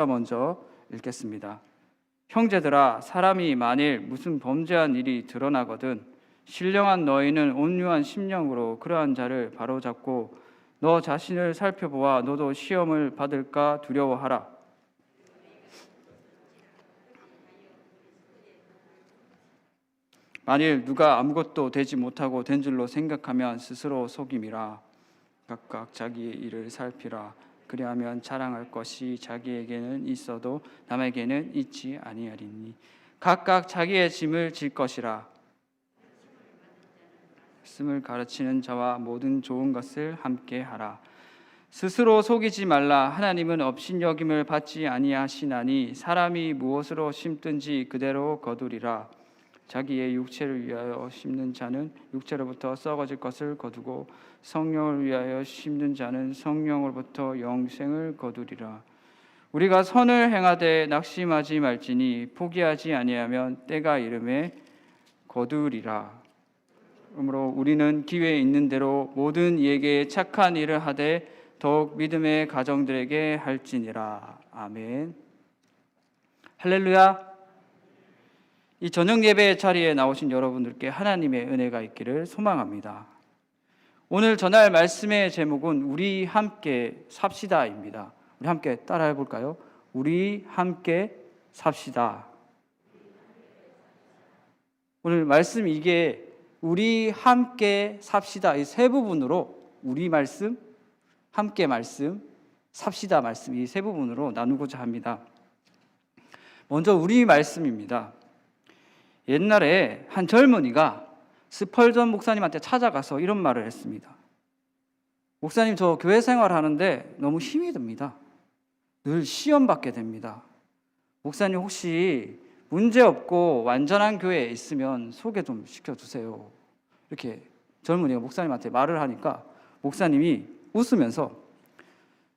먼저 읽겠습니다. 형제들아, 사람이 만일 무슨 범죄한 일이 드러나거든 신령한 너희는 온유한 심령으로 그러한 자를 바로잡고 너 자신을 살펴보아 너도 시험을 받을까 두려워하라. 만일 누가 아무것도 되지 못하고 된 줄로 생각하면 스스로 속임이라. 각각 자기의 일을 살피라. 그리하면 자랑할 것이 자기에게는 있어도 남에게는 있지 아니하리니 각각 자기의 짐을 질 것이라. 말씀을 가르치는 자와 모든 좋은 것을 함께 하라. 스스로 속이지 말라. 하나님은 업신여김을 받지 아니하시나니 사람이 무엇으로 심든지 그대로 거두리라. 자기의 육체를 위하여 심는 자는 육체로부터 썩어질 것을 거두고 성령을 위하여 심는 자는 성령으로부터 영생을 거두리라. 우리가 선을 행하되 낙심하지 말지니 포기하지 아니하면 때가 이름에 거두리라. 그러므로 우리는 기회 있는 대로 모든 이에게 착한 일을 하되 더욱 믿음의 가정들에게 할지니라. 아멘. 할렐루야. 이 저녁 예배 자리에 나오신 여러분들께 하나님의 은혜가 있기를 소망합니다. 오늘 전할 말씀의 제목은 우리 함께 삽시다입니다. 우리 함께 따라해 볼까요? 우리 함께 삽시다. 오늘 말씀 이게 우리 함께 삽시다 이 세 부분으로 우리 말씀, 함께 말씀, 삽시다 말씀 이 세 부분으로 나누고자 합니다. 먼저 우리 말씀입니다. 옛날에 한 젊은이가 스펄전 목사님한테 찾아가서 이런 말을 했습니다. 목사님, 저 교회 생활하는데 너무 힘이 듭니다. 늘 시험 받게 됩니다. 목사님, 혹시 문제없고 완전한 교회에 있으면 소개 좀 시켜주세요. 이렇게 젊은이가 목사님한테 말을 하니까 목사님이 웃으면서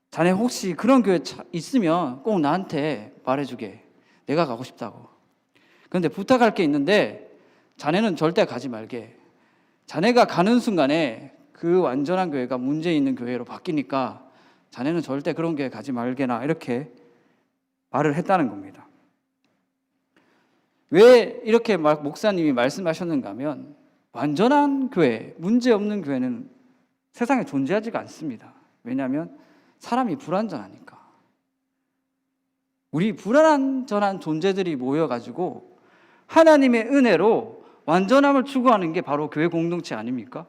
자네 혹시 그런 교회 있으면 꼭 나한테 말해주게. 내가 가고 싶다고. 그런데 부탁할 게 있는데 자네는 절대 가지 말게. 자네가 가는 순간에 그 완전한 교회가 문제 있는 교회로 바뀌니까 자네는 절대 그런 교회 가지 말게나 이렇게 말을 했다는 겁니다. 왜 이렇게 목사님이 말씀하셨는가 하면 완전한 교회, 문제 없는 교회는 세상에 존재하지가 않습니다. 왜냐하면 사람이 불완전하니까. 우리 불완전한 존재들이 모여가지고 하나님의 은혜로 완전함을 추구하는 게 바로 교회 공동체 아닙니까?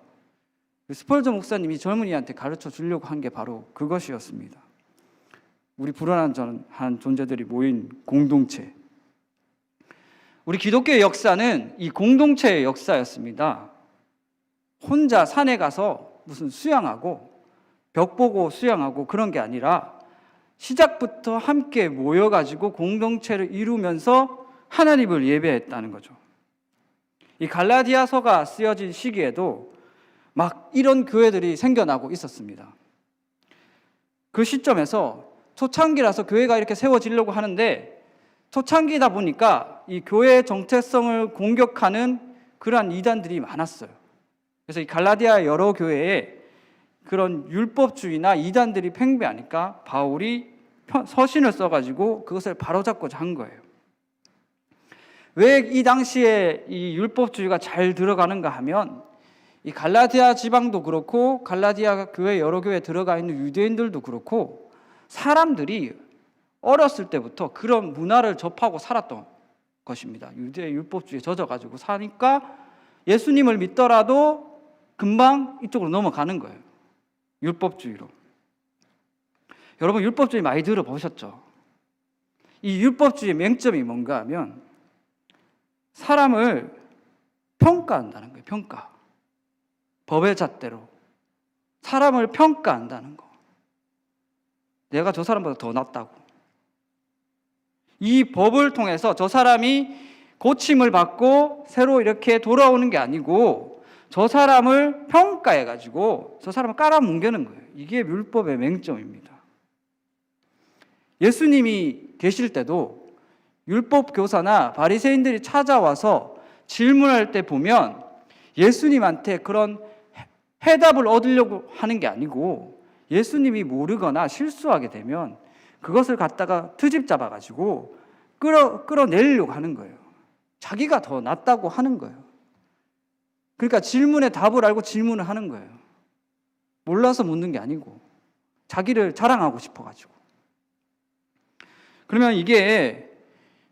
스펄전 목사님이 젊은이한테 가르쳐 주려고 한 게 바로 그것이었습니다. 우리 불완전한 존재들이 모인 공동체. 우리 기독교의 역사는 이 공동체의 역사였습니다. 혼자 산에 가서 무슨 수양하고 벽 보고 수양하고 그런 게 아니라 시작부터 함께 모여가지고 공동체를 이루면서 하나님을 예배했다는 거죠. 이 갈라디아서가 쓰여진 시기에도 막 이런 교회들이 생겨나고 있었습니다. 그 시점에서 초창기라서 교회가 이렇게 세워지려고 하는데 초창기다 보니까 이 교회의 정체성을 공격하는 그러한 이단들이 많았어요. 그래서 이 갈라디아 여러 교회에 그런 율법주의나 이단들이 팽배하니까 바울이 서신을 써가지고 그것을 바로잡고자 한 거예요. 왜 이 당시에 이 율법주의가 잘 들어가는가 하면 이 갈라디아 지방도 그렇고 갈라디아 교회 여러 교회에 들어가 있는 유대인들도 그렇고 사람들이 어렸을 때부터 그런 문화를 접하고 살았던 것입니다. 유대 율법주의에 젖어가지고 사니까 예수님을 믿더라도 금방 이쪽으로 넘어가는 거예요. 율법주의로. 여러분 율법주의 많이 들어보셨죠? 이 율법주의의 맹점이 뭔가 하면 사람을 평가한다는 거예요. 평가. 법의 잣대로 사람을 평가한다는 거. 내가 저 사람보다 더 낫다고. 이 법을 통해서 저 사람이 고침을 받고 새로 이렇게 돌아오는 게 아니고 저 사람을 평가해가지고 저 사람을 깔아뭉개는 거예요. 이게 율법의 맹점입니다. 예수님이 계실 때도 율법 교사나 바리새인들이 찾아와서 질문할 때 보면 예수님한테 그런 해답을 얻으려고 하는 게 아니고 예수님이 모르거나 실수하게 되면 그것을 갖다가 트집 잡아가지고 끌어내려고 하는 거예요. 자기가 더 낫다고 하는 거예요. 그러니까 질문에 답을 알고 질문을 하는 거예요. 몰라서 묻는 게 아니고 자기를 자랑하고 싶어가지고. 그러면 이게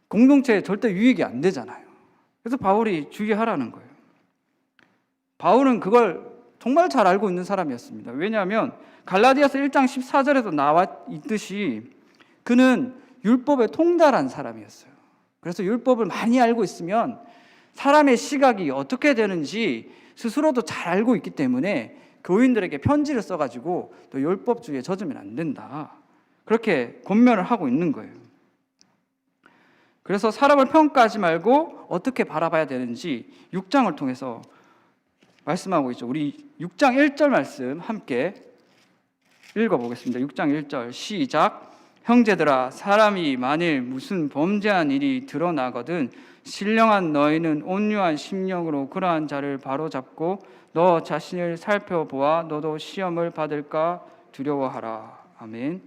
공동체에 절대 유익이 안 되잖아요. 그래서 바울이 주의하라는 거예요. 바울은 그걸 정말 잘 알고 있는 사람이었습니다. 왜냐하면 갈라디아서 1장 14절에도 나와 있듯이 그는 율법에 통달한 사람이었어요. 그래서 율법을 많이 알고 있으면 사람의 시각이 어떻게 되는지 스스로도 잘 알고 있기 때문에 교인들에게 편지를 써가지고 또 율법주의에 젖으면 안 된다, 그렇게 권면을 하고 있는 거예요. 그래서 사람을 평가하지 말고 어떻게 바라봐야 되는지 6장을 통해서 말씀하고 있죠. 우리 6장 1절 말씀 함께 읽어보겠습니다. 6장 1절 시작. 형제들아, 사람이 만일 무슨 범죄한 일이 드러나거든 신령한 너희는 온유한 심령으로 그러한 자를 바로잡고 너 자신을 살펴보아 너도 시험을 받을까 두려워하라. 아멘.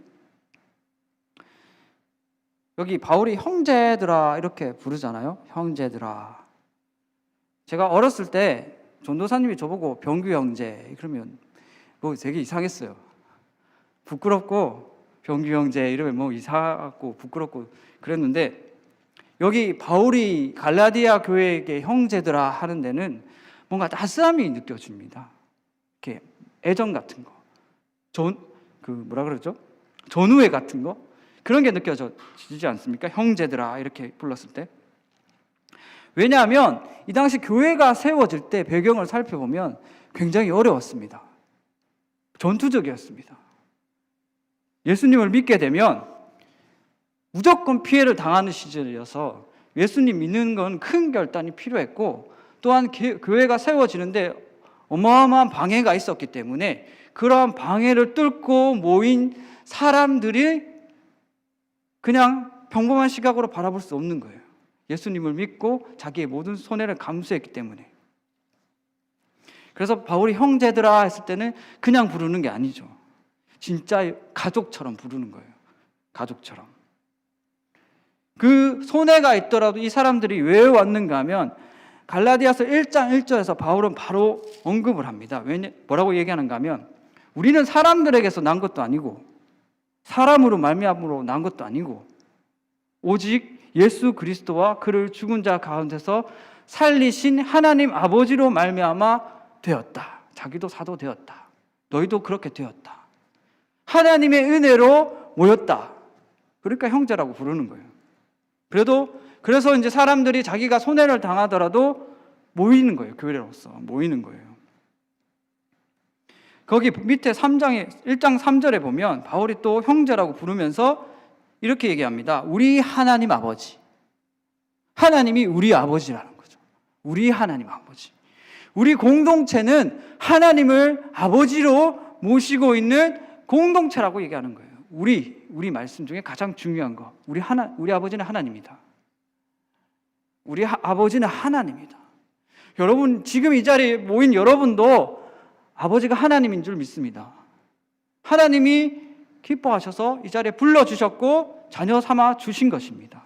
여기 바울이 형제들아 이렇게 부르잖아요. 형제들아. 제가 어렸을 때 전도사님이 저보고 병규 형제 그러면 뭐 되게 이상했어요. 부끄럽고 병규 형제 이러면 뭐 이상하고 부끄럽고 그랬는데, 여기 바울이 갈라디아 교회에게 형제들아 하는 데는 뭔가 따스함이 느껴집니다. 이렇게 애정 같은 거, 뭐라 그러죠? 전우애 같은 거, 그런 게 느껴지지 않습니까? 형제들아 이렇게 불렀을 때. 왜냐하면 이 당시 교회가 세워질 때 배경을 살펴보면 굉장히 어려웠습니다. 전투적이었습니다. 예수님을 믿게 되면 무조건 피해를 당하는 시절이어서 예수님 믿는 건 큰 결단이 필요했고, 또한 교회가 세워지는데 어마어마한 방해가 있었기 때문에 그러한 방해를 뚫고 모인 사람들이 그냥 평범한 시각으로 바라볼 수 없는 거예요. 예수님을 믿고 자기의 모든 손해를 감수했기 때문에. 그래서 바울이 형제들아 했을 때는 그냥 부르는 게 아니죠. 진짜 가족처럼 부르는 거예요. 가족처럼. 그 손해가 있더라도 이 사람들이 왜 왔는가 하면 갈라디아서 1장 1절에서 바울은 바로 언급을 합니다. 뭐라고 얘기하는가 하면 우리는 사람들에게서 난 것도 아니고 사람으로 말미암으로 난 것도 아니고 오직 예수 그리스도와 그를 죽은 자 가운데서 살리신 하나님 아버지로 말미암아 되었다. 자기도 사도 되었다. 너희도 그렇게 되었다. 하나님의 은혜로 모였다. 그러니까 형제라고 부르는 거예요. 그래서 이제 사람들이 자기가 손해를 당하더라도 모이는 거예요. 교회로서 모이는 거예요. 거기 밑에 1장 3절에 보면 바울이 또 형제라고 부르면서 이렇게 얘기합니다. 우리 하나님 아버지. 하나님이 우리 아버지라는 거죠. 우리 하나님 아버지. 우리 공동체는 하나님을 아버지로 모시고 있는 공동체라고 얘기하는 거예요. 우리 말씀 중에 가장 중요한 거. 우리 아버지는 하나님이다. 우리 아버지는 하나님이다. 여러분, 지금 이 자리에 모인 여러분도 아버지가 하나님인 줄 믿습니다. 하나님이 기뻐하셔서 이 자리에 불러주셨고 자녀 삼아 주신 것입니다.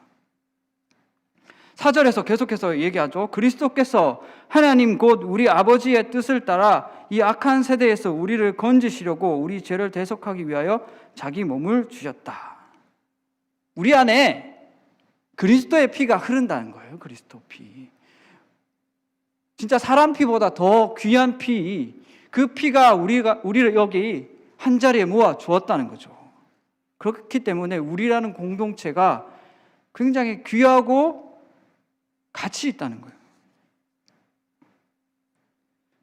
4절에서 계속해서 얘기하죠. 그리스도께서 하나님 곧 우리 아버지의 뜻을 따라 이 악한 세대에서 우리를 건지시려고 우리 죄를 대속하기 위하여 자기 몸을 주셨다. 우리 안에 그리스도의 피가 흐른다는 거예요. 그리스도 피. 진짜 사람 피보다 더 귀한 피, 그 피가 우리를 여기 한 자리에 모아 주었다는 거죠. 그렇기 때문에 우리라는 공동체가 굉장히 귀하고 가치 있다는 거예요.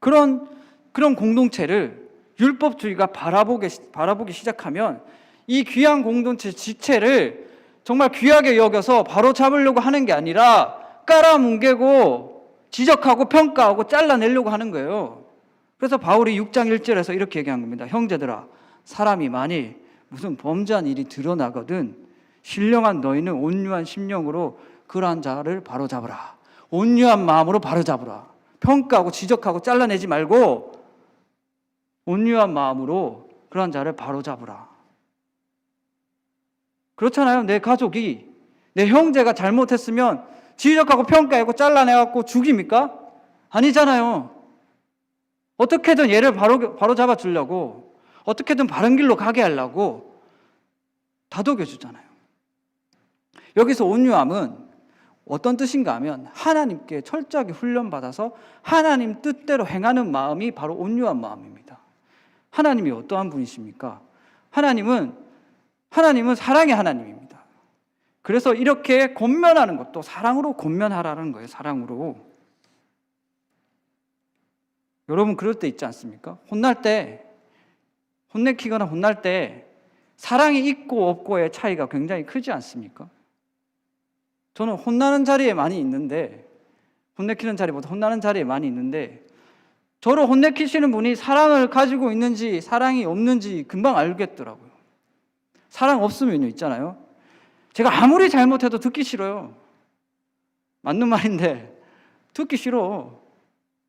그런 공동체를 율법주의가 바라보기 시작하면 이 귀한 공동체 지체를 정말 귀하게 여겨서 바로 잡으려고 하는 게 아니라 깔아뭉개고 지적하고 평가하고 잘라내려고 하는 거예요. 그래서 바울이 6장 1절에서 이렇게 얘기한 겁니다. 형제들아, 사람이 만일 무슨 범죄한 일이 드러나거든 신령한 너희는 온유한 심령으로 그러한 자를 바로잡으라. 온유한 마음으로 바로잡으라. 평가하고 지적하고 잘라내지 말고 온유한 마음으로 그러한 자를 바로잡으라. 그렇잖아요. 내 가족이, 내 형제가 잘못했으면 지적하고 평가하고 잘라내갖고 죽입니까? 아니잖아요. 어떻게든 얘를 바로 잡아주려고, 어떻게든 바른 길로 가게 하려고 다독여주잖아요. 여기서 온유함은 어떤 뜻인가 하면 하나님께 철저하게 훈련받아서 하나님 뜻대로 행하는 마음이 바로 온유한 마음입니다. 하나님이 어떠한 분이십니까? 하나님은 사랑의 하나님입니다. 그래서 이렇게 권면하는 것도 사랑으로 권면하라는 거예요. 사랑으로. 여러분 그럴 때 있지 않습니까? 혼내키거나 혼날 때 사랑이 있고 없고의 차이가 굉장히 크지 않습니까? 저는 혼나는 자리에 많이 있는데, 혼내키는 자리보다 혼나는 자리에 많이 있는데, 저를 혼내키시는 분이 사랑을 가지고 있는지 사랑이 없는지 금방 알겠더라고요. 사랑 없으면요 있잖아요, 제가 아무리 잘못해도 듣기 싫어요. 맞는 말인데 듣기 싫어.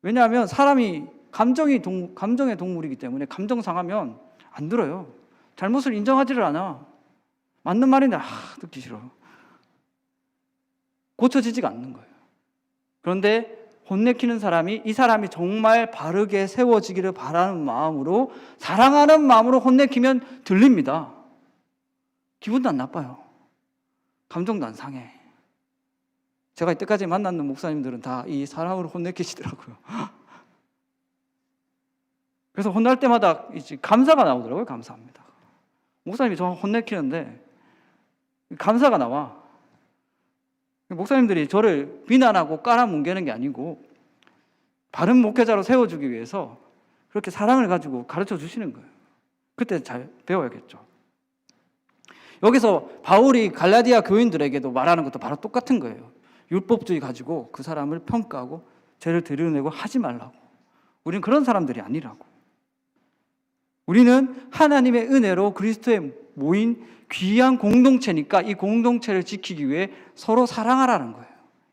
왜냐하면 사람이 감정의 동물이기 때문에 감정 상하면 안 들어요. 잘못을 인정하지를 않아. 맞는 말인데 듣기 싫어. 고쳐지지가 않는 거예요. 그런데 혼내키는 사람이, 이 사람이 정말 바르게 세워지기를 바라는 마음으로, 사랑하는 마음으로 혼내키면 들립니다. 기분도 안 나빠요. 감정도 안 상해. 제가 이때까지 만났는 목사님들은 다 이 사랑으로 혼내키시더라고요. 그래서 혼날 때마다 이제 감사가 나오더라고요. 감사합니다. 목사님이 저 혼내키는데 감사가 나와. 목사님들이 저를 비난하고 깔아뭉개는 게 아니고 바른 목회자로 세워주기 위해서 그렇게 사랑을 가지고 가르쳐 주시는 거예요. 그때 잘 배워야겠죠. 여기서 바울이 갈라디아 교인들에게도 말하는 것도 바로 똑같은 거예요. 율법주의 가지고 그 사람을 평가하고 죄를 드러내고 하지 말라고. 우리는 그런 사람들이 아니라고. 우리는 하나님의 은혜로 그리스도에 모인 귀한 공동체니까 이 공동체를 지키기 위해 서로 사랑하라는 거예요.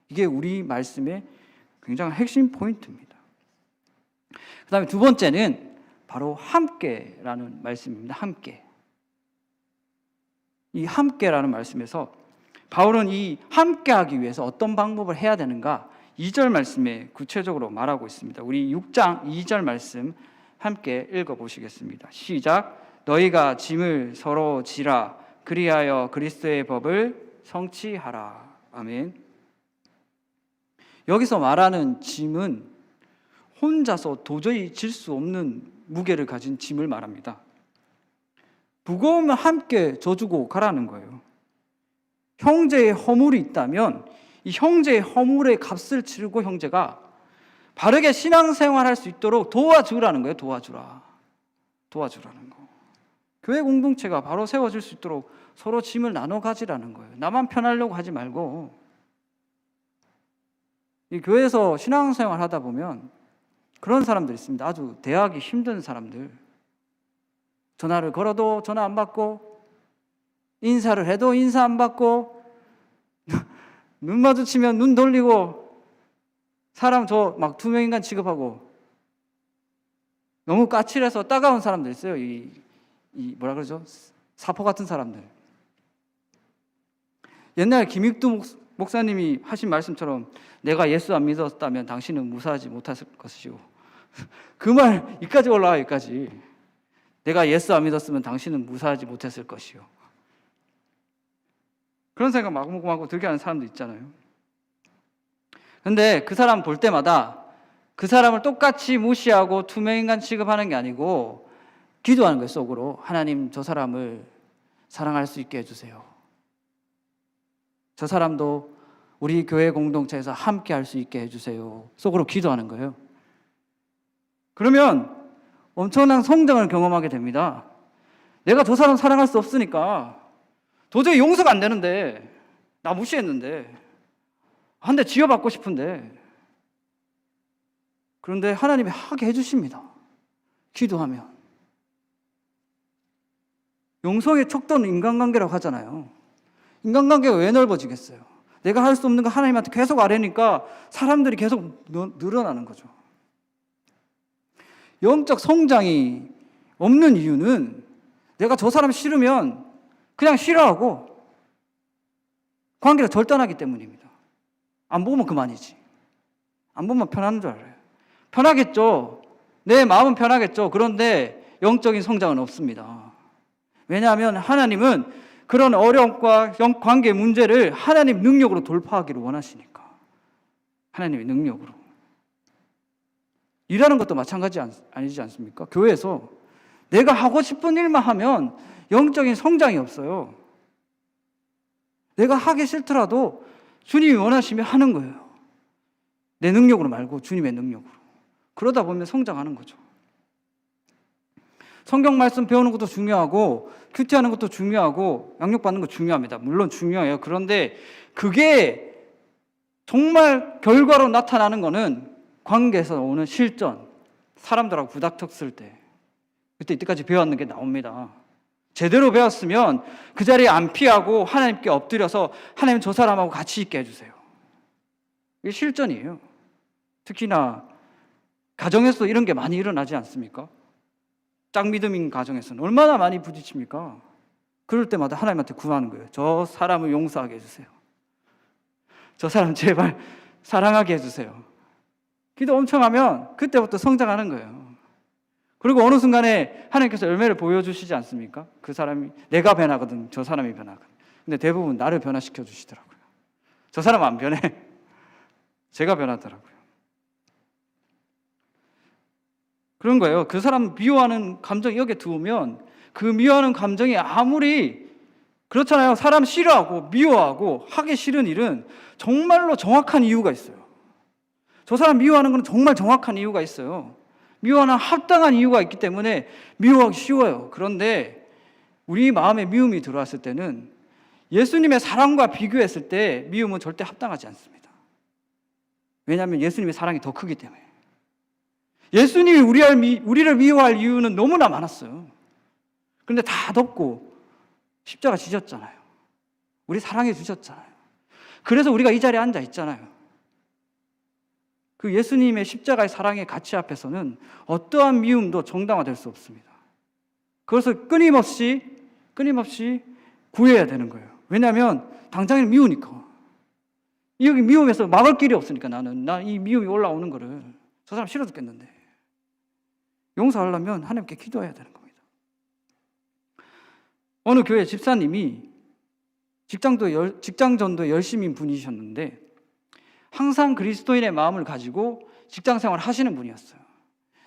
이게 우리 말씀의 굉장히 핵심 포인트입니다. 그 다음에 두 번째는 바로 함께라는 말씀입니다. 함께. 이 함께라는 말씀에서 바울은 이 함께하기 위해서 어떤 방법을 해야 되는가 2절 말씀에 구체적으로 말하고 있습니다. 우리 6장 2절 말씀 함께 읽어보시겠습니다. 시작. 너희가 짐을 서로 지라 그리하여 그리스도의 법을 성취하라. 아멘. 여기서 말하는 짐은 혼자서 도저히 질 수 없는 무게를 가진 짐을 말합니다. 무거우면 함께 져주고 가라는 거예요. 형제의 허물이 있다면 이 형제의 허물의 값을 치르고 형제가 바르게 신앙생활할 수 있도록 도와주라는 거예요. 도와주라는 거. 교회 공동체가 바로 세워질 수 있도록 서로 짐을 나눠 가지라는 거예요. 나만 편하려고 하지 말고. 이 교회에서 신앙생활 하다 보면 그런 사람들 있습니다. 아주 대하기 힘든 사람들. 전화를 걸어도 전화 안 받고, 인사를 해도 인사 안 받고, 눈 마주치면 눈 돌리고, 사람 저 막 투명인간 취급하고, 너무 까칠해서 따가운 사람들 있어요. 이 뭐라 그러죠? 사포 같은 사람들. 옛날 김익두 목사님이 하신 말씀처럼 내가 예수 안 믿었다면 당신은 무사하지 못했을 것이고, 그 말 이까지 올라와요. 여기까지. 내가 예수 안 믿었으면 당신은 무사하지 못했을 것이요. 그런 생각 마구마구 들게 하는 사람도 있잖아요. 근데 그 사람 볼 때마다 그 사람을 똑같이 무시하고 투명인간 취급하는 게 아니고 기도하는 거예요. 속으로. 하나님, 저 사람을 사랑할 수 있게 해주세요. 저 사람도 우리 교회 공동체에서 함께 할 수 있게 해주세요. 속으로 기도하는 거예요. 그러면 엄청난 성장을 경험하게 됩니다. 내가 저 사람 사랑할 수 없으니까 도저히 용서가 안 되는데, 나 무시했는데, 한 대 쥐어받고 싶은데, 그런데 하나님이 하게 해주십니다. 기도하면. 용서의 척도는 인간관계라고 하잖아요. 인간관계가 왜 넓어지겠어요? 내가 할 수 없는 거 하나님한테 계속 아뢰니까 사람들이 계속 늘어나는 거죠. 영적 성장이 없는 이유는 내가 저 사람 싫으면 그냥 싫어하고 관계가 절단하기 때문입니다. 안 보면 그만이지. 안 보면 편한 줄 알아요. 편하겠죠. 내 마음은 편하겠죠. 그런데 영적인 성장은 없습니다. 왜냐하면 하나님은 그런 어려움과 관계 문제를 하나님 능력으로 돌파하기를 원하시니까. 하나님의 능력으로. 일하는 것도 마찬가지 아니지 않습니까? 교회에서 내가 하고 싶은 일만 하면 영적인 성장이 없어요. 내가 하기 싫더라도 주님이 원하시면 하는 거예요. 내 능력으로 말고 주님의 능력으로. 그러다 보면 성장하는 거죠. 성경 말씀 배우는 것도 중요하고 큐티하는 것도 중요하고 양육받는 것도 중요합니다. 물론 중요해요. 그런데 그게 정말 결과로 나타나는 거는 관계에서 오는 실전, 사람들하고 부닥쳤을 때 그때 이때까지 배웠는 게 나옵니다. 제대로 배웠으면 그 자리에 안 피하고 하나님께 엎드려서 하나님 저 사람하고 같이 있게 해주세요. 이게 실전이에요. 특히나 가정에서 이런 게 많이 일어나지 않습니까? 짝믿음인 가정에서는 얼마나 많이 부딪힙니까? 그럴 때마다 하나님한테 구하는 거예요. 저 사람을 용서하게 해주세요. 저 사람 제발 사랑하게 해주세요. 기도 엄청 하면 그때부터 성장하는 거예요. 그리고 어느 순간에 하나님께서 열매를 보여주시지 않습니까? 그 사람이 내가 변하거든, 저 사람이 변하거든. 근데 대부분 나를 변화시켜 주시더라고요. 저 사람 안 변해. 제가 변하더라고요. 그런 거예요. 그 사람 미워하는 감정 여기에 두면 그 미워하는 감정이 아무리 그렇잖아요. 사람 싫어하고 미워하고 하기 싫은 일은 정말로 정확한 이유가 있어요. 저 사람 미워하는 건 정말 정확한 이유가 있어요. 미워하는 합당한 이유가 있기 때문에 미워하기 쉬워요. 그런데 우리 마음에 미움이 들어왔을 때는 예수님의 사랑과 비교했을 때 미움은 절대 합당하지 않습니다. 왜냐하면 예수님의 사랑이 더 크기 때문에. 예수님이 우리를 미워할 이유는 너무나 많았어요. 그런데 다 덮고 십자가 지셨잖아요. 우리 사랑해 주셨잖아요. 그래서 우리가 이 자리에 앉아 있잖아요. 그 예수님의 십자가의 사랑의 가치 앞에서는 어떠한 미움도 정당화될 수 없습니다. 그것을 끊임없이 구해야 되는 거예요. 왜냐하면 당장에 미우니까. 여기 미움에서 막을 길이 없으니까 나 이 미움이 올라오는 거를 저 사람 싫어 죽겠는데 용서하려면 하나님께 기도해야 되는 겁니다. 어느 교회 집사님이 직장전도 열심인 분이셨는데 항상 그리스도인의 마음을 가지고 직장생활을 하시는 분이었어요.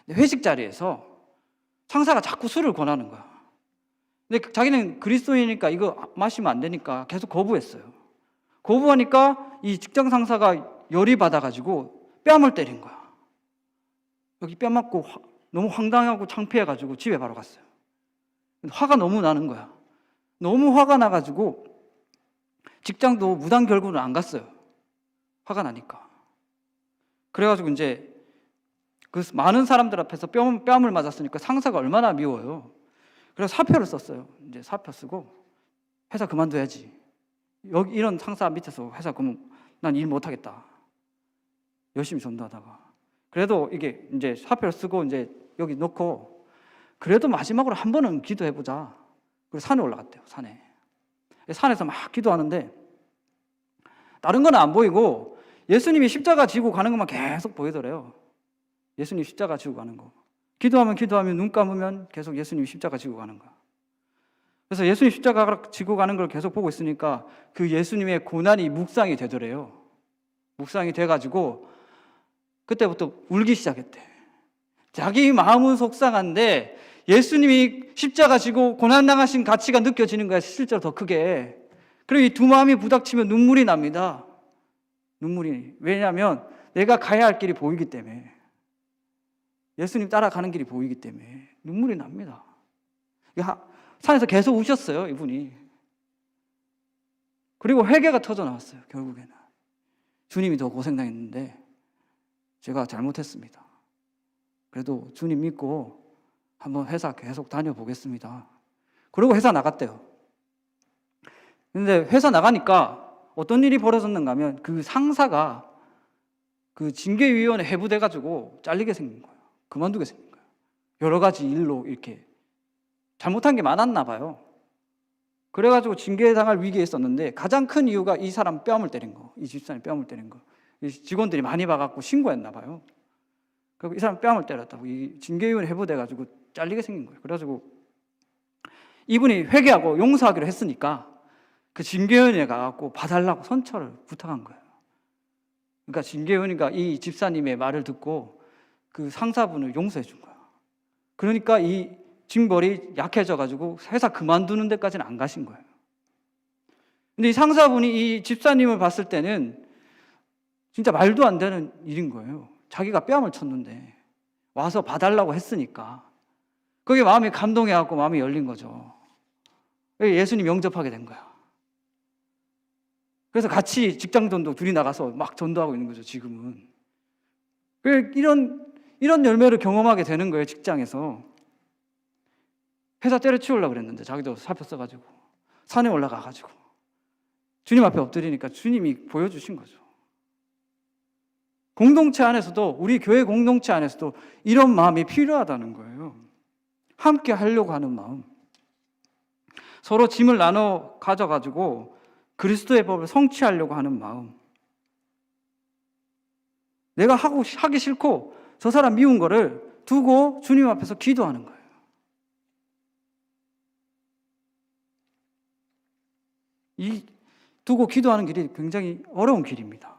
근데 회식 자리에서 상사가 자꾸 술을 권하는 거야. 근데 자기는 그리스도인이니까 이거 마시면 안 되니까 계속 거부했어요. 거부하니까 이 직장 상사가 열이 받아가지고 뺨을 때린 거야. 여기 뺨 맞고 너무 황당하고 창피해가지고 집에 바로 갔어요. 화가 너무 나는 거야. 너무 화가 나가지고 직장도 무단 결근을 안 갔어요. 화가 나니까. 그래가지고 이제 그 많은 사람들 앞에서 뺨을 맞았으니까 상사가 얼마나 미워요. 그래서 사표를 썼어요. 이제 사표 쓰고 회사 그만둬야지. 여기 이런 상사 밑에서 회사 그만 난 일 못하겠다. 열심히 전도하다가 그래도 이게 이제 사표를 쓰고 이제 여기 놓고 그래도 마지막으로 한 번은 기도해보자. 그래서 산에 올라갔대요. 산에서 막 기도하는데 다른 건 안 보이고 예수님이 십자가 지고 가는 것만 계속 보이더래요. 예수님 십자가 지고 가는 거. 기도하면 눈 감으면 계속 예수님 십자가 지고 가는 거야. 그래서 예수님 십자가 지고 가는 걸 계속 보고 있으니까 그 예수님의 고난이 묵상이 되더래요. 묵상이 돼가지고 그때부터 울기 시작했대. 자기 마음은 속상한데 예수님이 십자가 지고 고난당하신 가치가 느껴지는 거야. 실제로 더 크게. 그리고 이 두 마음이 부닥치면 눈물이 납니다. 왜냐하면 내가 가야 할 길이 보이기 때문에, 예수님 따라가는 길이 보이기 때문에 눈물이 납니다. 산에서 계속 우셨어요, 이분이. 그리고 회개가 터져 나왔어요. 결국에는 주님이 더 고생당했는데 제가 잘못했습니다. 그래도 주님 믿고 한번 회사 계속 다녀보겠습니다. 그리고 회사 나갔대요. 근데 회사 나가니까 어떤 일이 벌어졌는가 하면 그 상사가 그 징계위원회 해부돼가지고 잘리게 생긴 거예요. 그만두게 생긴 거예요. 여러 가지 일로 이렇게 잘못한 게 많았나 봐요. 그래가지고 징계당할 위기에 있었는데 가장 큰 이유가 이 사람 뺨을 때린 거, 이 집사님 뺨을 때린 거. 이 직원들이 많이 봐갖고 신고했나 봐요. 그리고 이 사람 뺨을 때렸다고 이 징계위원회 해부돼가지고 잘리게 생긴 거예요. 그래가지고 이분이 회개하고 용서하기로 했으니까 그 징계위원회에 가갖고 봐달라고 선처를 부탁한 거예요. 그러니까 징계위원회가 이 집사님의 말을 듣고 그 상사분을 용서해 준 거예요. 그러니까 이 징벌이 약해져가지고 회사 그만두는 데까지는 안 가신 거예요. 근데 이 상사분이 이 집사님을 봤을 때는 진짜 말도 안 되는 일인 거예요. 자기가 뺨을 쳤는데 와서 봐달라고 했으니까 그게 마음이 감동해갖고 마음이 열린 거죠. 예수님 영접하게 된 거야. 그래서 같이 직장전도 둘이 나가서 막 전도하고 있는 거죠. 지금은 이런 열매를 경험하게 되는 거예요. 직장에서 회사 때려치우려고 그랬는데 자기도 사표 써가지고 산에 올라가가지고 주님 앞에 엎드리니까 주님이 보여주신 거죠. 공동체 안에서도, 우리 교회 공동체 안에서도 이런 마음이 필요하다는 거예요. 함께 하려고 하는 마음, 서로 짐을 나눠 가져가지고 그리스도의 법을 성취하려고 하는 마음. 내가 하기 싫고 저 사람 미운 거를 두고 주님 앞에서 기도하는 거예요. 이 두고 기도하는 길이 굉장히 어려운 길입니다.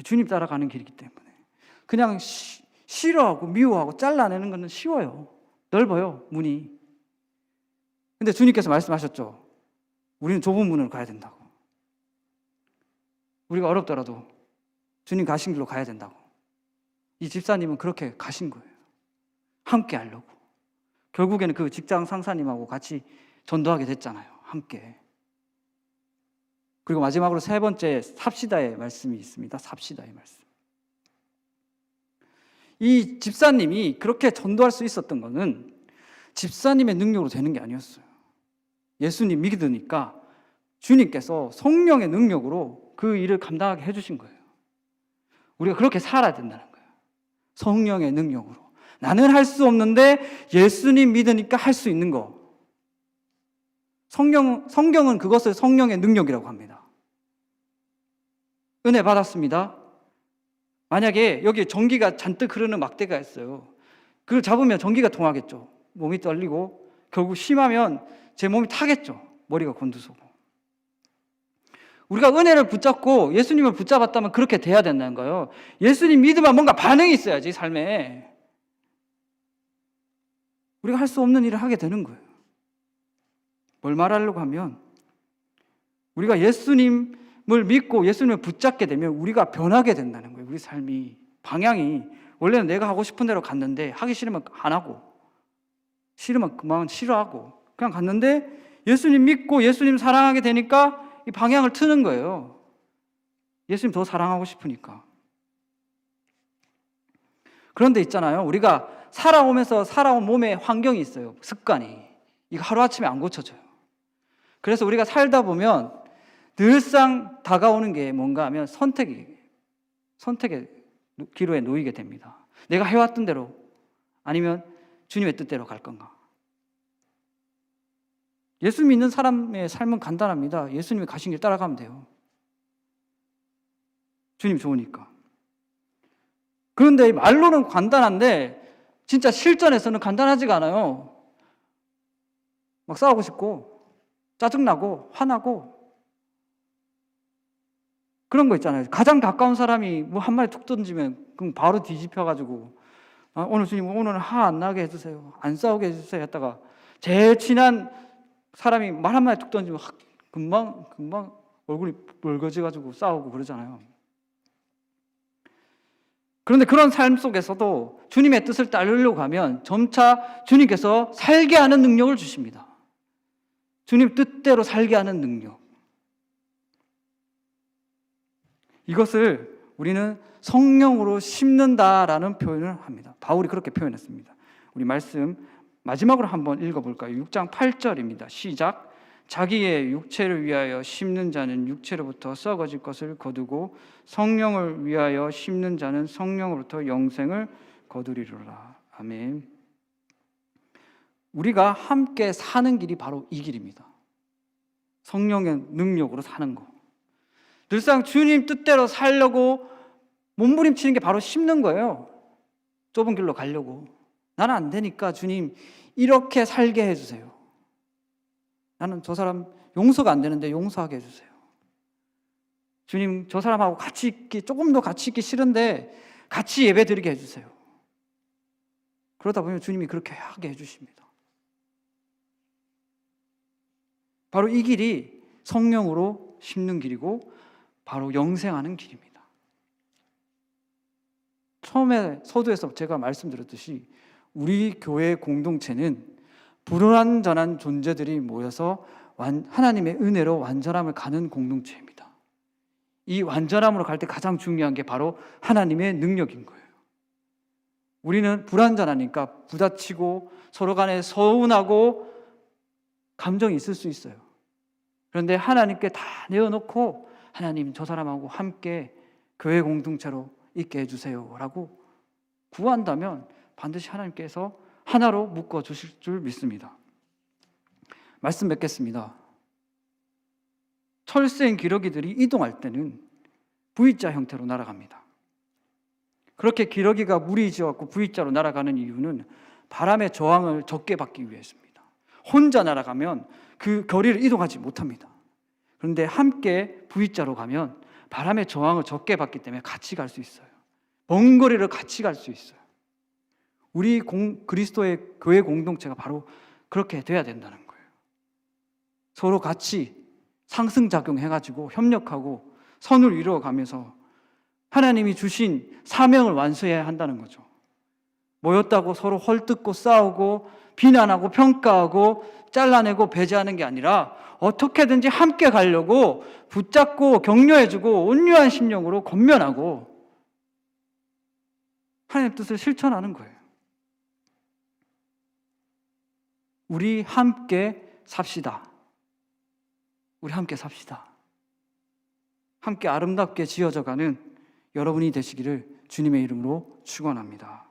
주님 따라가는 길이기 때문에 그냥 싫어하고 미워하고 잘라내는 것은 쉬워요. 넓어요, 문이. 근데 주님께서 말씀하셨죠. 우리는 좁은 문으로 가야 된다고. 우리가 어렵더라도 주님 가신 길로 가야 된다고. 이 집사님은 그렇게 가신 거예요. 함께 하려고. 결국에는 그 직장 상사님하고 같이 전도하게 됐잖아요. 함께. 그리고 마지막으로 세 번째 삽시다의 말씀이 있습니다. 삽시다의 말씀. 이 집사님이 그렇게 전도할 수 있었던 것은 집사님의 능력으로 되는 게 아니었어요. 예수님 믿으니까 주님께서 성령의 능력으로 그 일을 감당하게 해주신 거예요. 우리가 그렇게 살아야 된다는 거예요. 성령의 능력으로. 나는 할 수 없는데 예수님 믿으니까 할 수 있는 거. 성경은 그것을 성령의 능력이라고 합니다. 은혜 받았습니다. 만약에 여기 전기가 잔뜩 흐르는 막대가 있어요. 그걸 잡으면 전기가 통하겠죠. 몸이 떨리고 결국 심하면 제 몸이 타겠죠. 머리가 곤두서고. 우리가 은혜를 붙잡고 예수님을 붙잡았다면 그렇게 돼야 된다는 거예요. 예수님 믿으면 뭔가 반응이 있어야지, 삶에. 우리가 할 수 없는 일을 하게 되는 거예요. 뭘 말하려고 하면 우리가 예수님을 믿고 예수님을 붙잡게 되면 우리가 변하게 된다는 거예요. 우리 삶이, 방향이. 원래는 내가 하고 싶은 대로 갔는데 하기 싫으면 안 하고 싫으면 그만 싫어하고 그냥 갔는데 예수님 믿고 예수님 사랑하게 되니까 이 방향을 트는 거예요. 예수님 더 사랑하고 싶으니까. 그런데 있잖아요. 우리가 살아오면서 살아온 몸에 환경이 있어요. 습관이. 이거 하루아침에 안 고쳐져요. 그래서 우리가 살다 보면 늘상 다가오는 게 뭔가 하면 선택의 기로에 놓이게 됩니다. 내가 해왔던 대로 아니면 주님의 뜻대로 갈 건가. 예수 믿는 사람의 삶은 간단합니다. 예수님이 가신 길 따라가면 돼요. 주님 좋으니까. 그런데 말로는 간단한데 진짜 실전에서는 간단하지가 않아요. 막 싸우고 싶고 짜증나고 화나고 그런 거 있잖아요. 가장 가까운 사람이 뭐 한마디 툭 던지면 그럼 바로 뒤집혀가지고 오늘 주님 오늘은 화 안 나게 해주세요. 안 싸우게 해주세요 했다가 제일 친한 사람이 말 한마디 툭 던지면 금방 얼굴이 붉어져가지고 싸우고 그러잖아요. 그런데 그런 삶 속에서도 주님의 뜻을 따르려고 하면 점차 주님께서 살게 하는 능력을 주십니다. 주님 뜻대로 살게 하는 능력. 이것을 우리는 성령으로 심는다라는 표현을 합니다. 바울이 그렇게 표현했습니다. 우리 말씀 마지막으로 한번 읽어볼까요? 6장 8절입니다. 시작. 자기의 육체를 위하여 심는 자는 육체로부터 썩어질 것을 거두고 성령을 위하여 심는 자는 성령으로부터 영생을 거두리로라. 아멘. 우리가 함께 사는 길이 바로 이 길입니다. 성령의 능력으로 사는 거. 늘상 주님 뜻대로 살려고 몸부림치는 게 바로 심는 거예요. 좁은 길로 가려고. 나는 안 되니까 주님 이렇게 살게 해주세요. 나는 저 사람 용서가 안 되는데 용서하게 해주세요. 주님 저 사람하고 같이 있기, 조금 더 같이 있기 싫은데 같이 예배 드리게 해주세요. 그러다 보면 주님이 그렇게 하게 해주십니다. 바로 이 길이 성령으로 심는 길이고 바로 영생하는 길입니다. 처음에 서두에서 제가 말씀드렸듯이 우리 교회 공동체는 불완전한 존재들이 모여서 하나님의 은혜로 완전함을 가는 공동체입니다. 이 완전함으로 갈 때 가장 중요한 게 바로 하나님의 능력인 거예요. 우리는 불완전하니까 부딪히고 서로 간에 서운하고 감정이 있을 수 있어요. 그런데 하나님께 다 내어놓고 하나님 저 사람하고 함께 교회 공동체로 있게 해주세요 라고 구한다면 반드시 하나님께서 하나로 묶어주실 줄 믿습니다. 말씀 맺겠습니다. 철새인 기러기들이 이동할 때는 V자 형태로 날아갑니다. 그렇게 기러기가 무리지어갖고 V자로 날아가는 이유는 바람의 저항을 적게 받기 위해서입니다. 혼자 날아가면 그 거리를 이동하지 못합니다. 그런데 함께 V자로 가면 바람의 저항을 적게 받기 때문에 같이 갈 수 있어요. 먼 거리를 같이 갈 수 있어요. 우리 그리스도의 교회 공동체가 바로 그렇게 돼야 된다는 거예요. 서로 같이 상승작용해가지고 협력하고 선을 이루어가면서 하나님이 주신 사명을 완수해야 한다는 거죠. 모였다고 서로 헐뜯고 싸우고 비난하고 평가하고 잘라내고 배제하는 게 아니라 어떻게든지 함께 가려고 붙잡고 격려해주고 온유한 심령으로 권면하고 하나님의 뜻을 실천하는 거예요. 우리 함께 삽시다. 우리 함께 삽시다. 함께 아름답게 지어져가는 여러분이 되시기를 주님의 이름으로 축원합니다.